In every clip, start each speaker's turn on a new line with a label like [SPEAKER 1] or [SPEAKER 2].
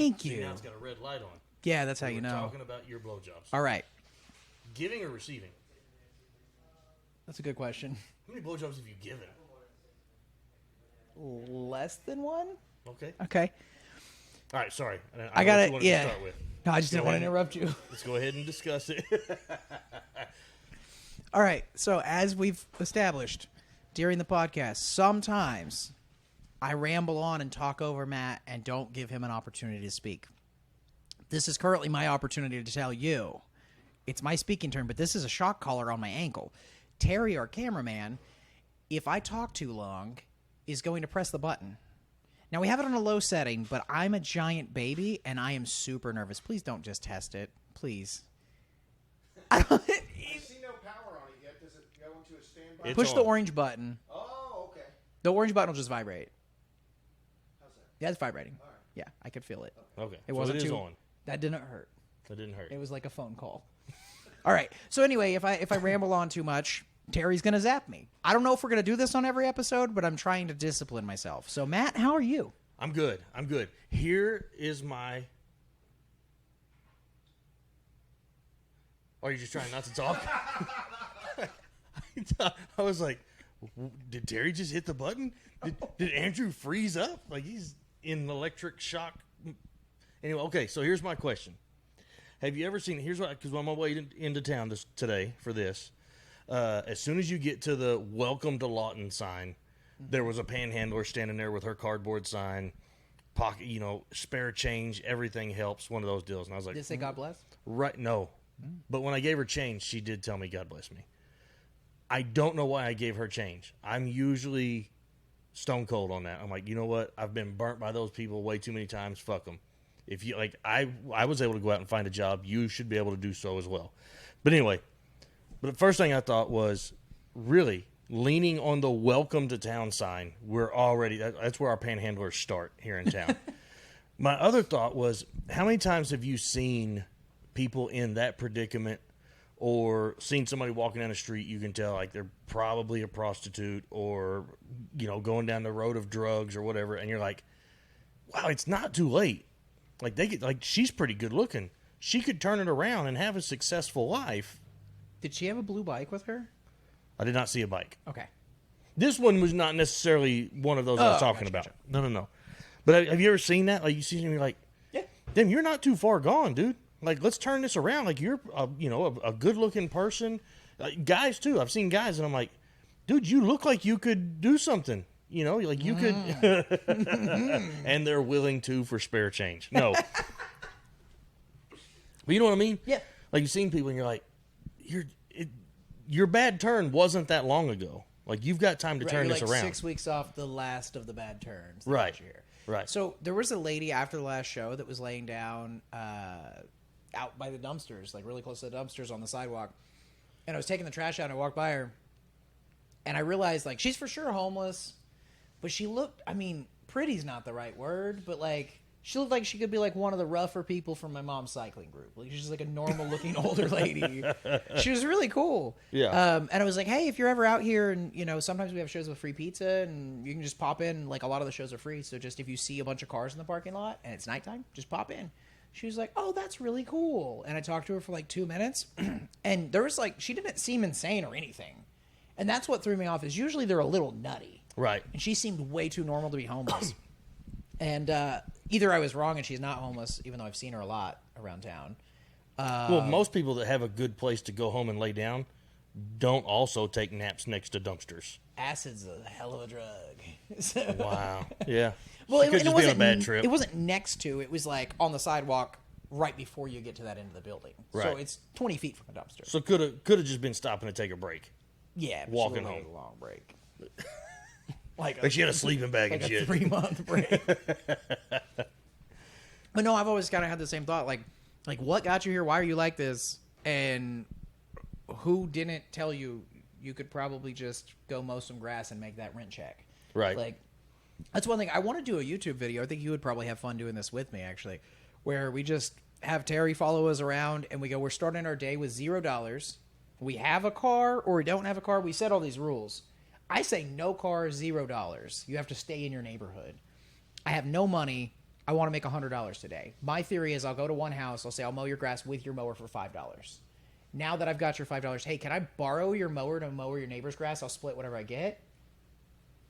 [SPEAKER 1] Thank
[SPEAKER 2] See,
[SPEAKER 1] you.
[SPEAKER 2] now it's got a red light on.
[SPEAKER 1] Yeah, that's how you
[SPEAKER 2] We're
[SPEAKER 1] know.
[SPEAKER 2] talking about your blowjobs.
[SPEAKER 1] All right.
[SPEAKER 2] Giving or receiving?
[SPEAKER 1] That's a good question.
[SPEAKER 2] How many blowjobs have you given?
[SPEAKER 1] Less than one?
[SPEAKER 2] Okay.
[SPEAKER 1] Okay.
[SPEAKER 2] All right, sorry.
[SPEAKER 1] I got it.
[SPEAKER 2] To
[SPEAKER 1] Yeah.
[SPEAKER 2] start with.
[SPEAKER 1] No, I just didn't want to interrupt you.
[SPEAKER 2] Let's go ahead and discuss it.
[SPEAKER 1] All right. So as we've established during the podcast, sometimes I ramble on and talk over Matt and don't give him an opportunity to speak. This is currently my opportunity to tell you. It's my speaking turn, but this is a shock collar on my ankle. Terry, our cameraman, if I talk too long, is going to press the button. Now, we have it on a low setting, but I'm a giant baby, and I am super nervous. Please don't just test it. Please.
[SPEAKER 3] I see no power on it yet. Does it go into a standby?
[SPEAKER 2] It's
[SPEAKER 1] Push the
[SPEAKER 2] on.
[SPEAKER 1] orange button.
[SPEAKER 3] Oh, okay.
[SPEAKER 1] The orange button will just vibrate.
[SPEAKER 3] How's that?
[SPEAKER 1] Yeah, it's vibrating.
[SPEAKER 3] All right.
[SPEAKER 1] Yeah, I could feel it.
[SPEAKER 2] Okay.
[SPEAKER 1] It wasn't
[SPEAKER 2] it is
[SPEAKER 1] too.
[SPEAKER 2] on.
[SPEAKER 1] That didn't hurt.
[SPEAKER 2] That didn't hurt.
[SPEAKER 1] It was like a phone call. All right. So anyway, if I ramble on too much, Terry's gonna zap me. I don't know if we're gonna do this on every episode, but I'm trying to discipline myself. So Matt, how are you?
[SPEAKER 2] I'm good. I'm good. Here is my... Are you just trying not to talk? I was like, did Terry just hit the button? Did Andrew freeze up? Like he's in electric shock. Anyway, okay, so here's my question. Have you ever seen, here's what, because I'm on my way into town today for this. As soon as you get to the Welcome to Lawton sign, there was a panhandler standing there with her cardboard sign, pocket, spare change, everything helps, one of those deals. And I was like,
[SPEAKER 1] Did it say God bless?
[SPEAKER 2] right, no. But when I gave her change, she did tell me, God bless me. I don't know why I gave her change. I'm usually stone cold on that. I'm like, you know what? I've been burnt by those people way too many times. Fuck them. If you like, I was able to go out and find a job. You should be able to do so as well. But anyway, the first thing I thought was really leaning on the welcome to town sign. We're already, that's where our panhandlers start here in town. My other thought was, how many times have you seen people in that predicament or seen somebody walking down the street? You can tell like they're probably a prostitute or, going down the road of drugs or whatever. And you're like, wow, it's not too late. Like she's pretty good looking. She could turn it around and have a successful life.
[SPEAKER 1] Did she have a blue bike with her?
[SPEAKER 2] I did not see a bike.
[SPEAKER 1] Okay.
[SPEAKER 2] This one was not necessarily one of those I was talking about.
[SPEAKER 1] Gotcha.
[SPEAKER 2] No. But have you ever seen that? Like you see me like,
[SPEAKER 1] Yeah.
[SPEAKER 2] damn, you're not too far gone, dude. Like let's turn this around. Like you're, a good looking person. Guys too. I've seen guys and I'm like, dude, you look like you could do something. Like you could, and they're willing to for spare change. No, but you know what I mean?
[SPEAKER 1] Yeah.
[SPEAKER 2] Like you've seen people, and you're like, your bad turn wasn't that long ago. Like you've got time to turn
[SPEAKER 1] You're
[SPEAKER 2] this
[SPEAKER 1] like
[SPEAKER 2] around.
[SPEAKER 1] 6 weeks off the last of the bad turns. that
[SPEAKER 2] Right.
[SPEAKER 1] year.
[SPEAKER 2] Right.
[SPEAKER 1] So there was a lady after the last show that was laying down out by the dumpsters, like really close to the dumpsters on the sidewalk. And I was taking the trash out and I walked by her. And I realized, like, she's for sure homeless. But she looked, pretty's not the right word, but, like, she looked like she could be, like, one of the rougher people from my mom's cycling group. Like, she's, like, a normal-looking older lady. She was really cool.
[SPEAKER 2] Yeah.
[SPEAKER 1] And I was like, hey, if you're ever out here and, sometimes we have shows with free pizza and you can just pop in. Like, a lot of the shows are free. So just if you see a bunch of cars in the parking lot and it's nighttime, just pop in. She was like, oh, that's really cool. And I talked to her for, like, 2 minutes. And there was, like, she didn't seem insane or anything. And that's what threw me off is usually they're a little nutty.
[SPEAKER 2] Right.
[SPEAKER 1] And she seemed way too normal to be homeless. And either I was wrong and she's not homeless, even though I've seen her a lot around town.
[SPEAKER 2] Well, most people that have a good place to go home and lay down don't also take naps next to dumpsters.
[SPEAKER 1] Acid's a hell of a drug. So,
[SPEAKER 2] Wow. Yeah.
[SPEAKER 1] well,
[SPEAKER 2] She could just be on a bad
[SPEAKER 1] it
[SPEAKER 2] trip.
[SPEAKER 1] wasn't next to. It was like on the sidewalk right before you get to that end of the building. So
[SPEAKER 2] Right.
[SPEAKER 1] it's 20 feet from a dumpster.
[SPEAKER 2] So could have just been stopping to take a break.
[SPEAKER 1] Yeah.
[SPEAKER 2] Walking
[SPEAKER 1] she
[SPEAKER 2] home.
[SPEAKER 1] a long break. like
[SPEAKER 2] Like she had a sleeping bag
[SPEAKER 1] like
[SPEAKER 2] and
[SPEAKER 1] a
[SPEAKER 2] shit.
[SPEAKER 1] 3-month break. But no, I've always kind of had the same thought. Like what got you here? Why are you like this? And who didn't tell you you could probably just go mow some grass and make that rent check?
[SPEAKER 2] Right.
[SPEAKER 1] Like, that's one thing. I want to do a YouTube video. I think you would probably have fun doing this with me, actually, where we just have Terry follow us around and we go, we're starting our day with $0. We have a car or we don't have a car. We set all these rules. I say no car, $0. You have to stay in your neighborhood. I have no money. I want to make $100 today. My theory is I'll go to one house. I'll say, I'll mow your grass with your mower for $5. Now that I've got your $5, hey, can I borrow your mower to mow your neighbor's grass? I'll split whatever I get.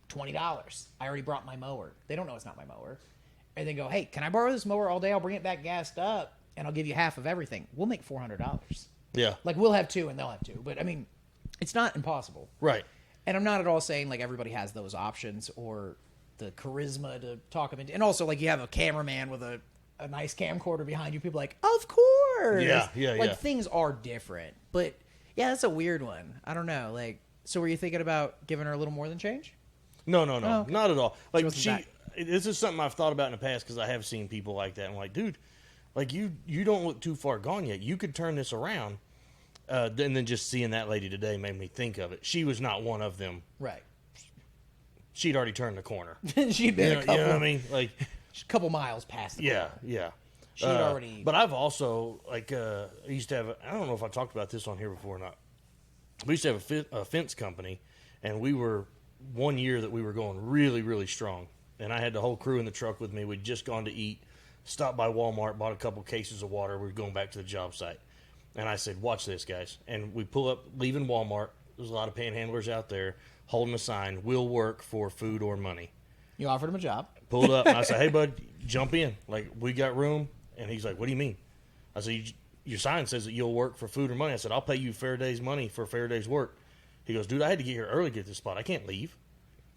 [SPEAKER 1] $20. I already brought my mower. They don't know it's not my mower. And then go, hey, can I borrow this mower all day? I'll bring it back gassed up, and I'll give you half of everything. We'll make $400.
[SPEAKER 2] Yeah.
[SPEAKER 1] Like, we'll have two, and they'll have two. But, I mean, it's not impossible.
[SPEAKER 2] Right.
[SPEAKER 1] And I'm not at all saying, like, everybody has those options or the charisma to talk them into. And also, like, you have a cameraman with a nice camcorder behind you. People are like, of course.
[SPEAKER 2] Yeah,
[SPEAKER 1] like, things are different. But, yeah, that's a weird one. I don't know. Like, so were you thinking about giving her a little more than change?
[SPEAKER 2] No,
[SPEAKER 1] Oh, okay.
[SPEAKER 2] not at all. Like
[SPEAKER 1] wasn't
[SPEAKER 2] this is something I've thought about in the past because I have seen people like that. I'm like, dude, like you don't look too far gone yet. You could turn this around. And then just seeing that lady today made me think of it. She was not one of them.
[SPEAKER 1] Right.
[SPEAKER 2] She'd already turned the corner.
[SPEAKER 1] She'd been
[SPEAKER 2] You know what I mean? Like,
[SPEAKER 1] a couple miles past the corner.
[SPEAKER 2] yeah.
[SPEAKER 1] She'd already.
[SPEAKER 2] But I've also I used to have. I don't know if I talked about this on here before or not. We used to have a fence company, and we were one year that we were going really, really strong. And I had the whole crew in the truck with me. We'd just gone to eat, stopped by Walmart, bought a couple cases of water. We were going back to the job site. And I said, watch this, guys. And we pull up, leaving Walmart. There's a lot of panhandlers out there holding a sign, "We'll work for food or money."
[SPEAKER 1] You offered him a job.
[SPEAKER 2] Pulled up, and I said, "Hey, bud, jump in. Like, we got room." And he's like, "What do you mean?" I said, "Your sign says that you'll work for food or money." I said, "I'll pay you fair day's money for a fair day's work." He goes, "Dude, I had to get here early to get this spot. I can't leave."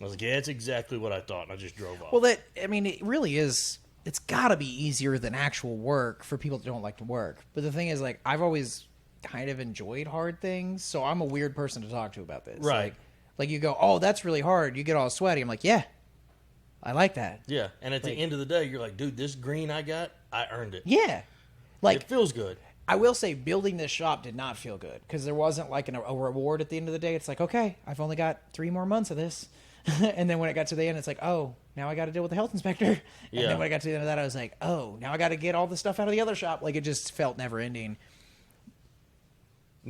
[SPEAKER 2] I was like, "Yeah, that's exactly what I thought." And I just drove off.
[SPEAKER 1] Well, it really is. It's got to be easier than actual work for people that don't like to work. But the thing is, like, I've always kind of enjoyed hard things, so I'm a weird person to talk to about this.
[SPEAKER 2] Right.
[SPEAKER 1] Like you go, "Oh, that's really hard." You get all sweaty. I'm like, "Yeah, I like that."
[SPEAKER 2] Yeah, and at the end of the day, you're like, "Dude, this green I got, I earned it."
[SPEAKER 1] Yeah. Like,
[SPEAKER 2] it feels good.
[SPEAKER 1] I will say building this shop did not feel good because there wasn't like a reward at the end of the day. It's like, okay, I've only got 3 more months of this. And then when it got to the end, it's like, oh, now I got to deal with the health inspector. And
[SPEAKER 2] Yeah.
[SPEAKER 1] then when I got to the end of that, I was like, oh, now I got to get all the stuff out of the other shop. Like, it just felt never ending.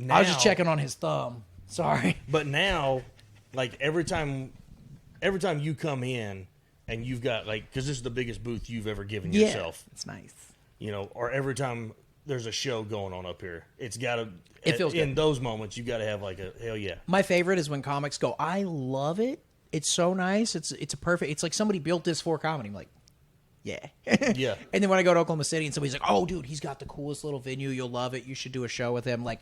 [SPEAKER 1] I was just checking on his thumb. Sorry.
[SPEAKER 2] But now, like, every time you come in and you've got, like, because this is the biggest booth you've ever given yourself.
[SPEAKER 1] It's nice.
[SPEAKER 2] You know, or every time there's a show going on up here, it's got to,
[SPEAKER 1] It feels
[SPEAKER 2] in
[SPEAKER 1] good.
[SPEAKER 2] those moments, you got to have, like, a hell yeah.
[SPEAKER 1] My favorite is when comics go, I love it. It's so nice. It's a perfect. It's like somebody built this for comedy. I'm like, yeah.
[SPEAKER 2] Yeah.
[SPEAKER 1] And then when I go to Oklahoma City and somebody's like, oh, dude, he's got the coolest little venue. You'll love it. You should do a show with him. Like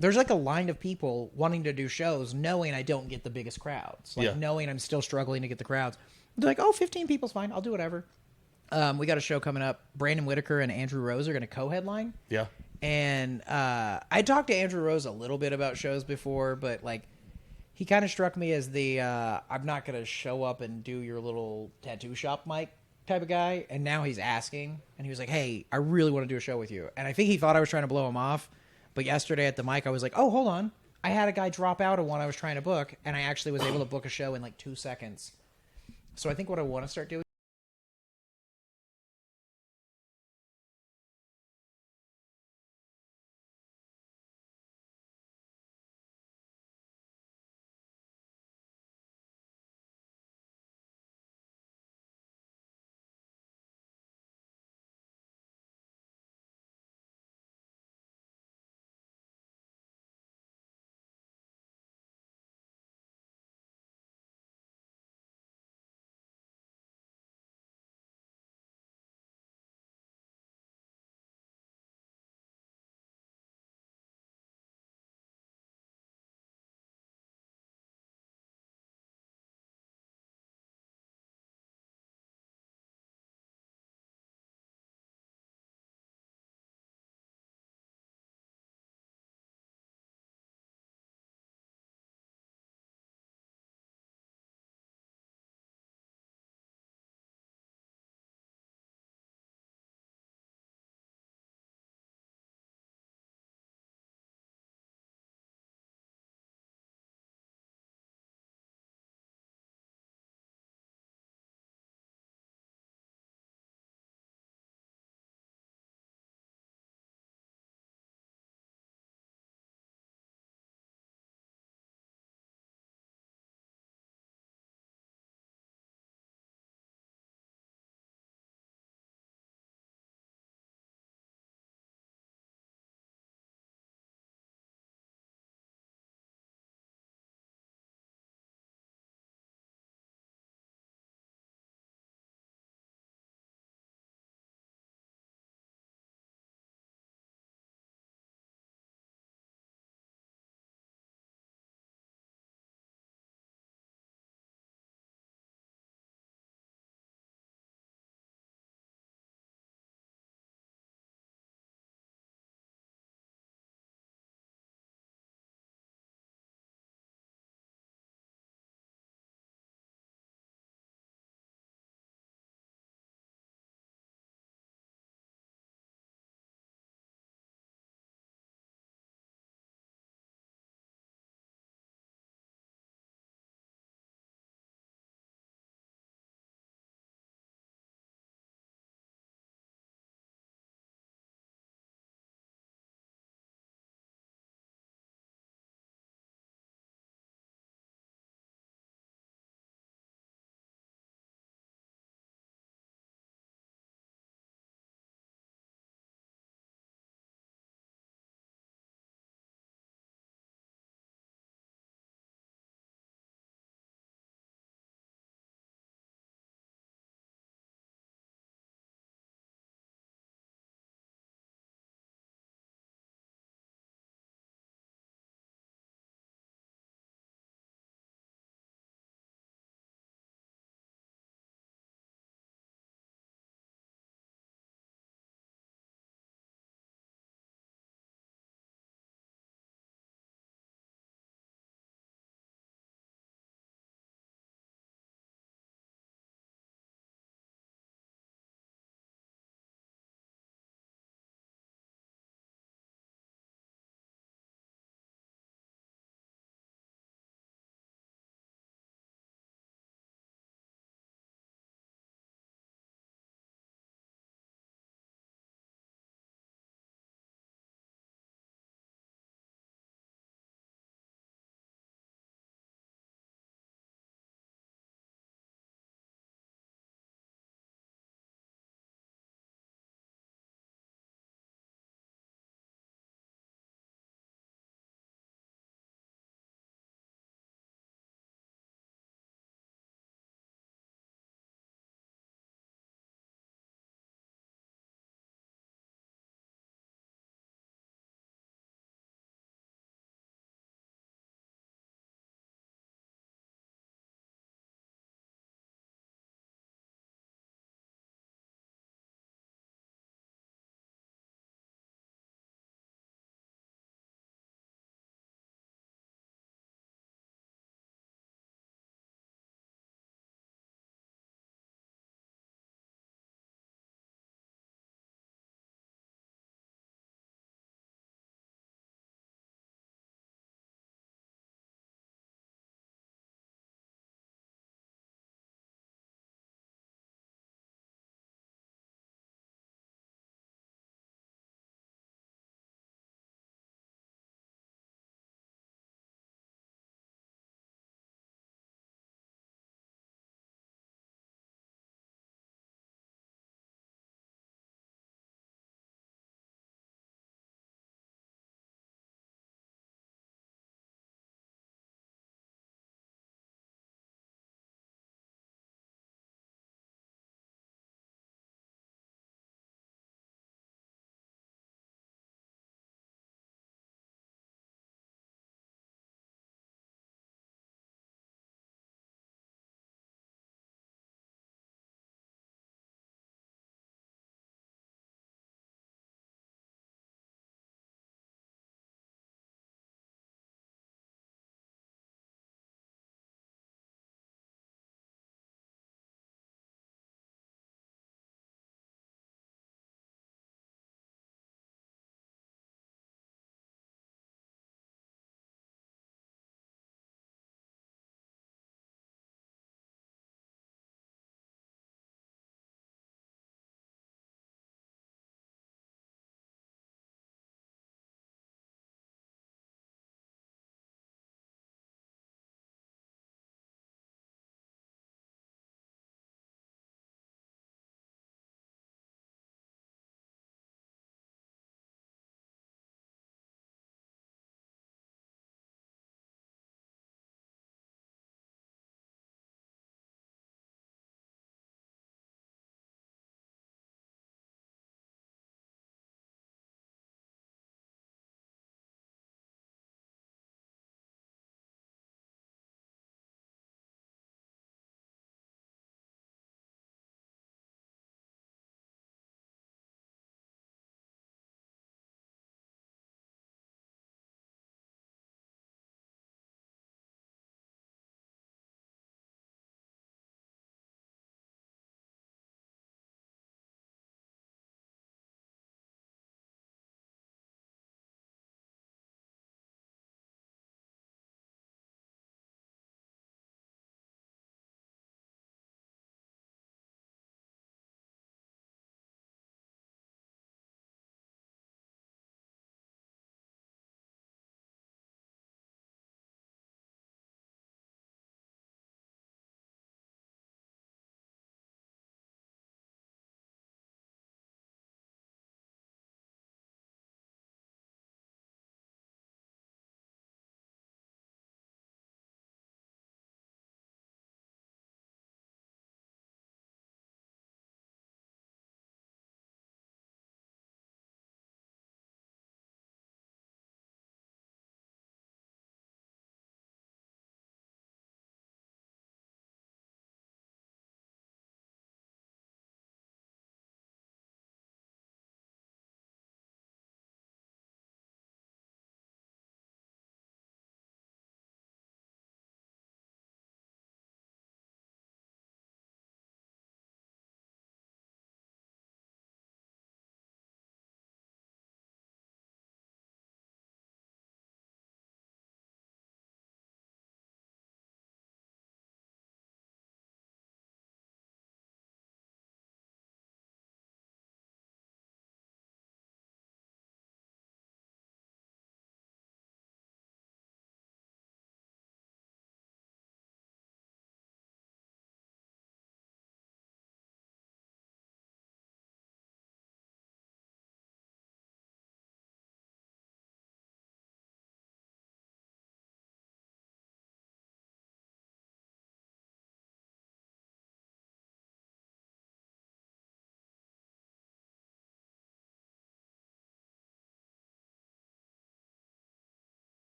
[SPEAKER 1] there's like a line of people wanting to do shows knowing I don't get the biggest crowds. Like,
[SPEAKER 2] Yeah.
[SPEAKER 1] knowing I'm still struggling to get the crowds. They're like, oh, 15 people's fine. I'll do whatever. We got a show coming up. Brandon Whitaker and Andrew Rose are going to co-headline.
[SPEAKER 2] Yeah.
[SPEAKER 1] And I talked to Andrew Rose a little bit about shows before, but like he kind of struck me as the I'm not going to show up and do your little tattoo shop mic type of guy. And now he's asking, and he was like, hey, I really want to do a show with you. And I think he thought I was trying to blow him off. But yesterday at the mic, I was like, oh, hold on. I had a guy drop out of one I was trying to book, and I actually was able to book a show in like 2 seconds. So I think what I want to start doing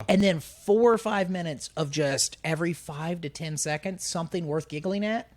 [SPEAKER 1] And then 4 or 5 minutes of just every 5 to 10 seconds, something worth giggling at.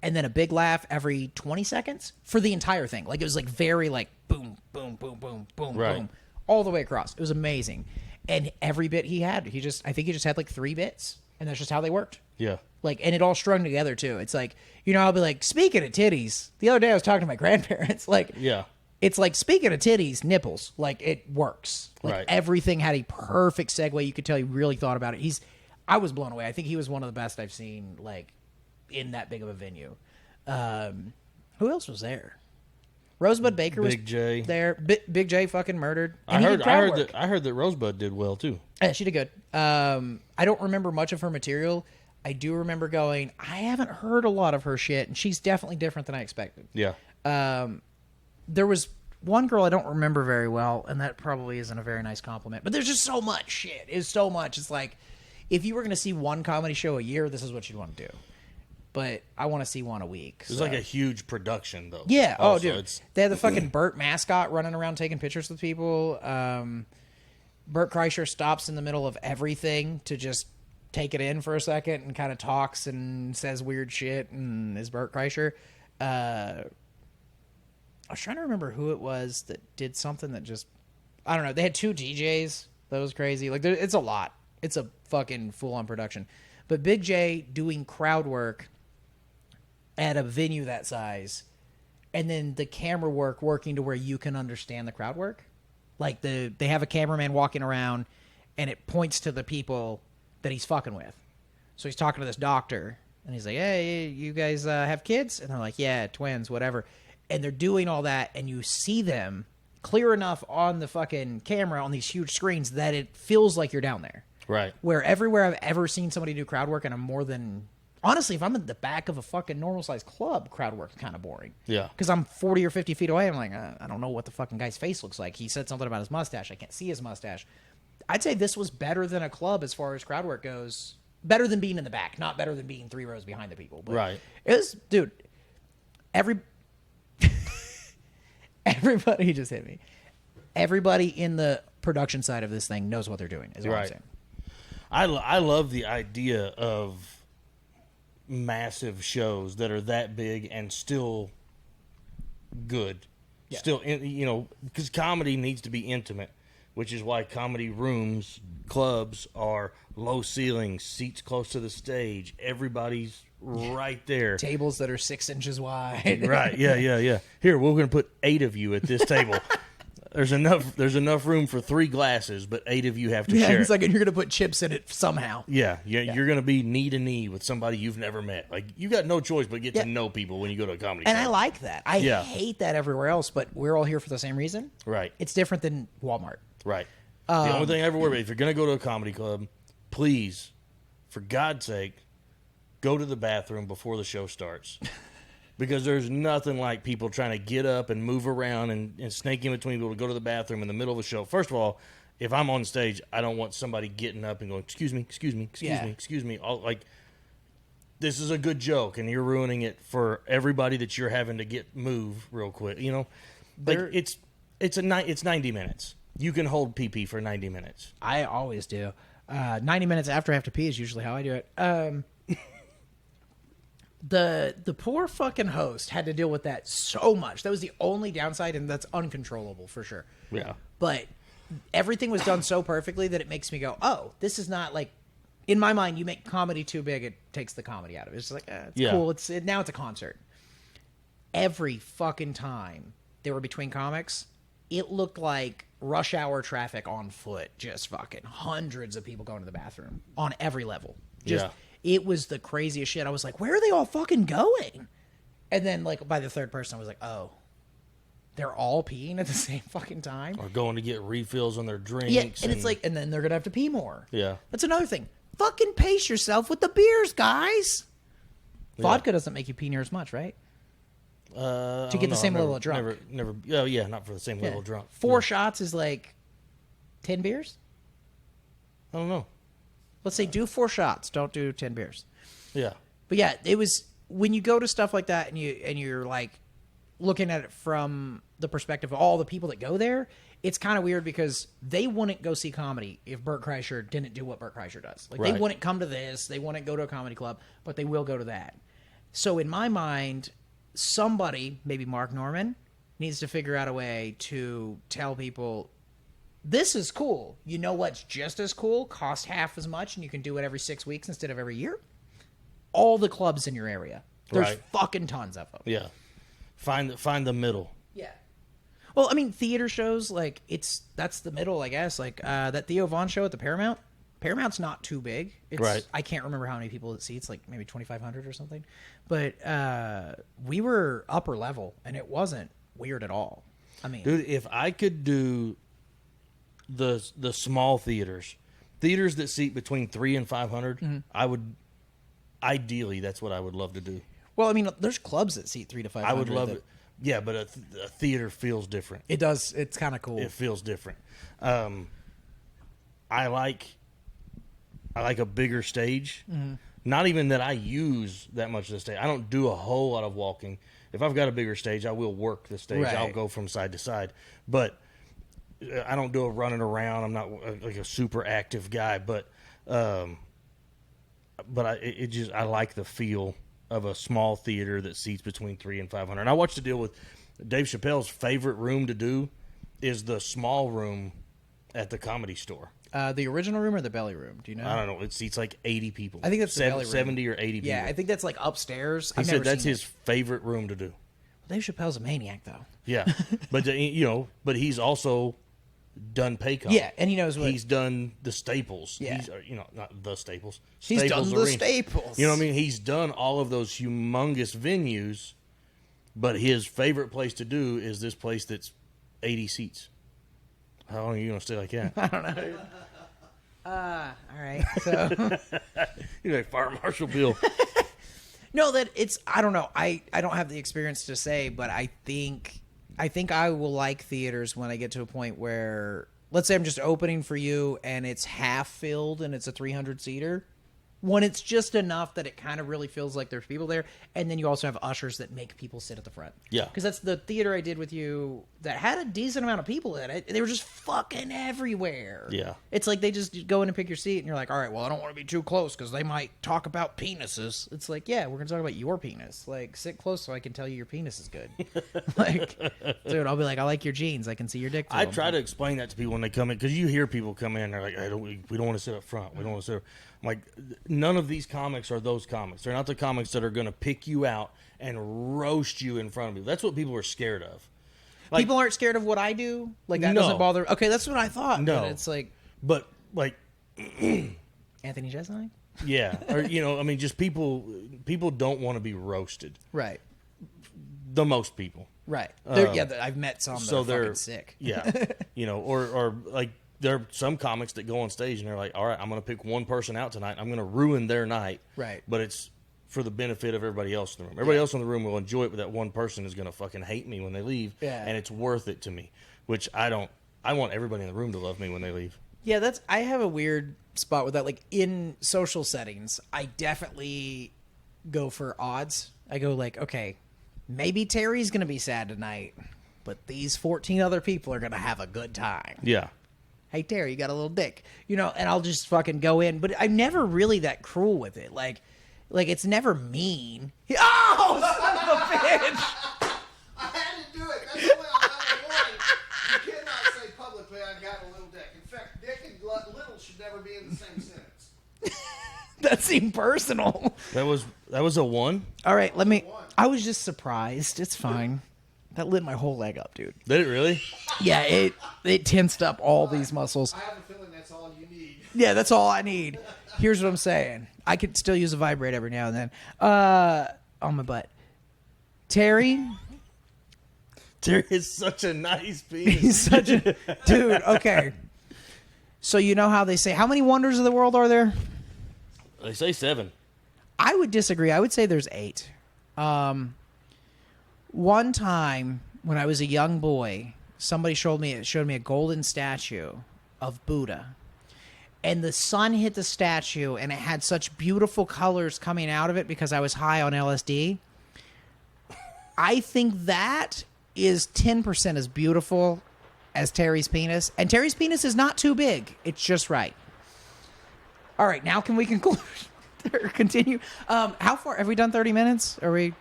[SPEAKER 1] And then a big laugh every 20 seconds for the entire thing. Like, it was like very like boom, boom, boom, boom, boom,
[SPEAKER 2] Right.
[SPEAKER 1] boom, all the way across. It was amazing. And every bit he had, I think he just had like 3 bits, and that's just how they worked.
[SPEAKER 2] Yeah.
[SPEAKER 1] Like, and it all strung together too. It's like, you know, I'll be like, speaking of titties, the other day I was talking to my grandparents, like,
[SPEAKER 2] Yeah.
[SPEAKER 1] it's like, speaking of titties, nipples, like, it works. Like,
[SPEAKER 2] Right.
[SPEAKER 1] everything had a perfect segue. You could tell he really thought about it. I was blown away. I think he was one of the best I've seen, like, in that big of a venue. Who else was there? Rosebud Baker was
[SPEAKER 2] Big J.
[SPEAKER 1] there. Big J fucking murdered.
[SPEAKER 2] I
[SPEAKER 1] And he
[SPEAKER 2] heard
[SPEAKER 1] did crowd work.
[SPEAKER 2] that Rosebud did well too.
[SPEAKER 1] Yeah, she did good. I don't remember much of her material. I do remember going, I haven't heard a lot of her shit, and she's definitely different than I expected.
[SPEAKER 2] Yeah.
[SPEAKER 1] There was one girl I don't remember very well, and that probably isn't a very nice compliment. But there's just so much shit. It's so much. It's like, if you were going to see one comedy show a year, this is what you'd want to do. But I want to see one a week.
[SPEAKER 2] It's like a huge production though.
[SPEAKER 1] Yeah.
[SPEAKER 2] Also,
[SPEAKER 1] Dude. They had the fucking Burt mascot running around taking pictures with people. Burt Kreischer stops in the middle of everything to just take it in for a second and kind of talks and says weird shit and is Burt Kreischer. I was trying to remember who it was that did something that just, I don't know. They had 2 DJs. That was crazy. Like, it's a lot. It's a fucking full-on production. But Big J doing crowd work at a venue that size, and then the camera work working to where you can understand the crowd work. Like, they have a cameraman walking around, and it points to the people that he's fucking with. So he's talking to this doctor, and he's like, hey, you guys have kids? And they're like, yeah, twins, whatever. And they're doing all that, and you see them clear enough on the fucking camera on these huge screens that it feels like you're down there.
[SPEAKER 2] Right.
[SPEAKER 1] Where everywhere I've ever seen somebody do crowd work, and I'm more than... Honestly, if I'm at the back of a fucking normal-sized club, crowd work's kind of boring.
[SPEAKER 2] Yeah.
[SPEAKER 1] Because I'm 40 or 50 feet away. I'm like, I don't know what the fucking guy's face looks like. He said something about his mustache. I can't see his mustache. I'd say this was better than a club as far as crowd work goes. Better than being in the back. Not better than being 3 rows behind the people. But
[SPEAKER 2] Right.
[SPEAKER 1] It was... Dude, everybody just hit me. Everybody in the production side of this thing knows what they're doing, is what I'm
[SPEAKER 2] Right.
[SPEAKER 1] saying.
[SPEAKER 2] I love the idea of massive shows that are that big and still good.
[SPEAKER 1] Yeah.
[SPEAKER 2] Still, you know, because comedy needs to be intimate, which is why comedy rooms, clubs are low ceilings, seats close to the stage. Everybody's right there.
[SPEAKER 1] Tables that are 6 inches wide.
[SPEAKER 2] Right. Yeah. Here, we're going to put 8 of you at this table. There's enough room for 3 glasses, but 8 of you have to
[SPEAKER 1] Yeah,
[SPEAKER 2] share.
[SPEAKER 1] it's like, and you're going to put chips in it somehow.
[SPEAKER 2] Yeah, you're going to be knee to knee with somebody you've never met. Like, you got no choice but get
[SPEAKER 1] Yeah.
[SPEAKER 2] to know people when you go to a comedy
[SPEAKER 1] And
[SPEAKER 2] club.
[SPEAKER 1] I like that. I
[SPEAKER 2] Yeah.
[SPEAKER 1] hate that everywhere else, but we're all here for the same reason.
[SPEAKER 2] Right,
[SPEAKER 1] It's different than Walmart.
[SPEAKER 2] right. The only thing I ever worry about, if you're going to go to a comedy club, please, for God's sake, go to the bathroom before the show starts. Because there's nothing like people trying to get up and move around and snake in between people to go to the bathroom in the middle of a show. First of all, if I'm on stage, I don't want somebody getting up and going, excuse me. This is a good joke, and you're ruining it for everybody that you're having to get move real quick. You know, like it's 90 minutes. You can hold PP for 90 minutes.
[SPEAKER 1] I always do. 90 minutes after I have to pee is usually how I do it. The poor fucking host had to deal with that so much. That was the only downside, and that's uncontrollable for sure.
[SPEAKER 2] Yeah.
[SPEAKER 1] But everything was done so perfectly that it makes me go, oh, this is not like... In my mind, you make comedy too big, it takes the comedy out of it. It's like, it's
[SPEAKER 2] Yeah.
[SPEAKER 1] cool. Now it's a concert. Every fucking time they were between comics, it looked like rush hour traffic on foot. Just fucking hundreds of people going to the bathroom on every level. Just...
[SPEAKER 2] Yeah.
[SPEAKER 1] It was the craziest shit. I was like, where are they all fucking going? And then, like, by the third person, I was like, oh, they're all peeing at the same fucking time?
[SPEAKER 2] Or going to get refills on their drinks.
[SPEAKER 1] Yeah, and it's like, and then they're going to have to pee more.
[SPEAKER 2] Yeah.
[SPEAKER 1] That's another thing. Fucking pace yourself with the beers, guys. Vodka doesn't make you pee near as much, right?
[SPEAKER 2] To
[SPEAKER 1] get the same level of drunk.
[SPEAKER 2] Never. Oh, yeah, not for the same level of drunk.
[SPEAKER 1] 4
[SPEAKER 2] Yeah.
[SPEAKER 1] shots is like 10 beers?
[SPEAKER 2] I don't know.
[SPEAKER 1] Let's say do 4 shots. Don't do 10 beers.
[SPEAKER 2] Yeah.
[SPEAKER 1] But yeah, it was when you go to stuff like that and you're like looking at it from the perspective of all the people that go there, it's kind of weird because they wouldn't go see comedy if Bert Kreischer didn't do what Bert Kreischer does. Like, they
[SPEAKER 2] Right.
[SPEAKER 1] wouldn't come to this, they wouldn't go to a comedy club, but they will go to that. So in my mind, somebody, maybe Mark Norman, needs to figure out a way to tell people, this is cool. You know what's just as cool? Cost half as much, and you can do it every 6 weeks instead of every year? All the clubs in your area. There's
[SPEAKER 2] Right.
[SPEAKER 1] fucking tons of them.
[SPEAKER 2] Yeah. Find the middle.
[SPEAKER 1] Yeah. Well, I mean, theater shows, like, that's the middle, I guess. Like, that Theo Von show at the Paramount. Paramount's not too big. It's,
[SPEAKER 2] Right.
[SPEAKER 1] I can't remember how many people it seats, like maybe 2,500 or something. But we were upper level, and it wasn't weird at all. I mean,
[SPEAKER 2] Dude, if I could do the small theaters that seat between 300 and 500, I would, ideally, that's what I would love to do.
[SPEAKER 1] well, I mean, there's clubs that seat 300 to 500.
[SPEAKER 2] I would love
[SPEAKER 1] that-
[SPEAKER 2] it. Yeah, but a theater feels different.
[SPEAKER 1] It does. It's kind of cool.
[SPEAKER 2] It feels different. I like a bigger stage. Not even that I use that much of the stage. I don't do a whole lot of walking. If I've got a bigger stage, I will work the stage.
[SPEAKER 1] Right.
[SPEAKER 2] I'll go from side to side. But I don't do a running around. I'm not like a super active guy. But I like the feel of a small theater that seats between 300 and 500. And I watched the deal with Dave Chappelle's favorite room to do is the small room at the Comedy Store.
[SPEAKER 1] The original room or the belly room? Do you know?
[SPEAKER 2] I don't know. It seats like 80 people.
[SPEAKER 1] I think that's the belly room.
[SPEAKER 2] 70 or 80 people.
[SPEAKER 1] Yeah, I think that's like upstairs.
[SPEAKER 2] He
[SPEAKER 1] I've
[SPEAKER 2] said
[SPEAKER 1] never
[SPEAKER 2] that's
[SPEAKER 1] seen
[SPEAKER 2] his favorite room to do.
[SPEAKER 1] it. Dave Chappelle's a maniac, though.
[SPEAKER 2] Yeah. But, but he's also done Paycom.
[SPEAKER 1] Yeah, and he knows what.
[SPEAKER 2] He's done the Staples.
[SPEAKER 1] Yeah.
[SPEAKER 2] He's, not the Staples.
[SPEAKER 1] He's
[SPEAKER 2] Staples
[SPEAKER 1] done the
[SPEAKER 2] Arena.
[SPEAKER 1] Staples.
[SPEAKER 2] You know what I mean? He's done all of those humongous venues, but his favorite place to do is this place that's 80 seats. How long are you going to stay like that?
[SPEAKER 1] I don't know. All right. So
[SPEAKER 2] You're like Fire Marshal Bill.
[SPEAKER 1] no, that it's. I don't know. I don't have the experience to say, but I think I will like theaters when I get to a point where, let's say I'm just opening for you and it's half filled and it's a 300 seater. When it's just enough that it kind of really feels like there's people there, and then you also have ushers that make people sit at the front.
[SPEAKER 2] Yeah.
[SPEAKER 1] Because that's the theater I did with you that had a decent amount of people in it. They were just fucking everywhere.
[SPEAKER 2] Yeah.
[SPEAKER 1] It's like they just go in and pick your seat, and you're like, all right, well, I don't want to be too close because they might talk about penises. It's like, yeah, we're going to talk about your penis. Like, sit close so I can tell you your penis is good. Like, dude, I'll be like, I like your jeans. I can see your dick through
[SPEAKER 2] I
[SPEAKER 1] them.
[SPEAKER 2] try to explain that to people when they come in, because you hear people come in, they're like, we don't want to sit up front. We don't want to sit. I'm like, none of these comics are those comics. They're not the comics that are going to pick you out and roast you in front of you. That's what people are scared of. Like,
[SPEAKER 1] People aren't scared of what I do. Like, that
[SPEAKER 2] No.
[SPEAKER 1] doesn't bother. Okay, that's what I thought.
[SPEAKER 2] No.
[SPEAKER 1] But it's like
[SPEAKER 2] but like,
[SPEAKER 1] Anthony Jeselnik?
[SPEAKER 2] yeah, or just people don't want to be roasted.
[SPEAKER 1] Right.
[SPEAKER 2] The most people.
[SPEAKER 1] Right. I've met some that
[SPEAKER 2] So
[SPEAKER 1] are
[SPEAKER 2] they're
[SPEAKER 1] fucking sick.
[SPEAKER 2] Yeah, or like there are some comics that go on stage and they're like, all right, I'm going to pick one person out tonight. I'm going to ruin their night.
[SPEAKER 1] Right.
[SPEAKER 2] But it's for the benefit of everybody else in the room. Everybody else in the room will enjoy it, but that one person is going to fucking hate me when they leave.
[SPEAKER 1] Yeah.
[SPEAKER 2] And it's worth it to me, which I don't. I want everybody in the room to love me when they leave.
[SPEAKER 1] Yeah, I have a weird spot with that. Like, in social settings, I definitely go for odds. I go like, okay, maybe Terry's going to be sad tonight, but these 14 other people are going to have a good time.
[SPEAKER 2] Yeah.
[SPEAKER 1] Hey, Terry, you got a little dick. And I'll just fucking go in. But I'm never really that cruel with it. Like it's never mean. Oh, son of a bitch!
[SPEAKER 3] I had to do it. That's the way I'm warning. You cannot say publicly, I've got a little dick. In fact, dick and little should never be in the same sentence.
[SPEAKER 1] That seemed personal.
[SPEAKER 2] That was a 1.
[SPEAKER 1] All right, I was just surprised. It's fine. That lit my whole leg up, dude.
[SPEAKER 2] Did it really?
[SPEAKER 1] Yeah, it tensed up all these muscles.
[SPEAKER 3] I have a feeling that's all you need.
[SPEAKER 1] Yeah, that's all I need. Here's what I'm saying. I could still use a vibrate every now and then. On my butt. Terry
[SPEAKER 2] is such a nice piece.
[SPEAKER 1] He's such a dude. Okay, so you know how they say, how many wonders of the world are there?
[SPEAKER 2] They say 7.
[SPEAKER 1] I would disagree. I would say there's 8. One time when I was a young boy, somebody showed me a golden statue of Buddha, and the sun hit the statue, and it had such beautiful colors coming out of it because I was high on LSD. I think that is 10% as beautiful as Terry's penis. And Terry's penis is not too big. It's just right. All right, now can we conclude or continue? How far? Have we done 30 minutes? Are we...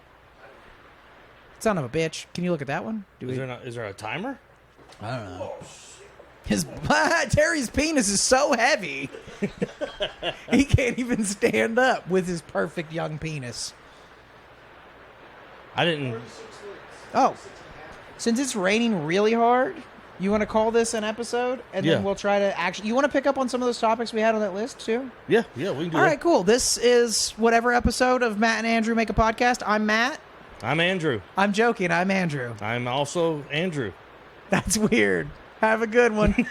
[SPEAKER 1] Son of a bitch. Can you look at that one?
[SPEAKER 2] Is there a timer?
[SPEAKER 1] I don't know. Terry's penis is so heavy. He can't even stand up with his perfect young penis.
[SPEAKER 2] I didn't...
[SPEAKER 1] Oh, since it's raining really hard, you want to call this an episode? And then
[SPEAKER 2] Yeah.
[SPEAKER 1] we'll try to actually... You want to pick up on some of those topics we had on that list, too?
[SPEAKER 2] Yeah, we can do
[SPEAKER 1] All
[SPEAKER 2] that.
[SPEAKER 1] right, cool. This is whatever episode of Matt and Andrew Make a Podcast. I'm Matt.
[SPEAKER 2] I'm Andrew.
[SPEAKER 1] I'm joking. I'm Andrew.
[SPEAKER 2] I'm also Andrew.
[SPEAKER 1] That's weird. Have a good one.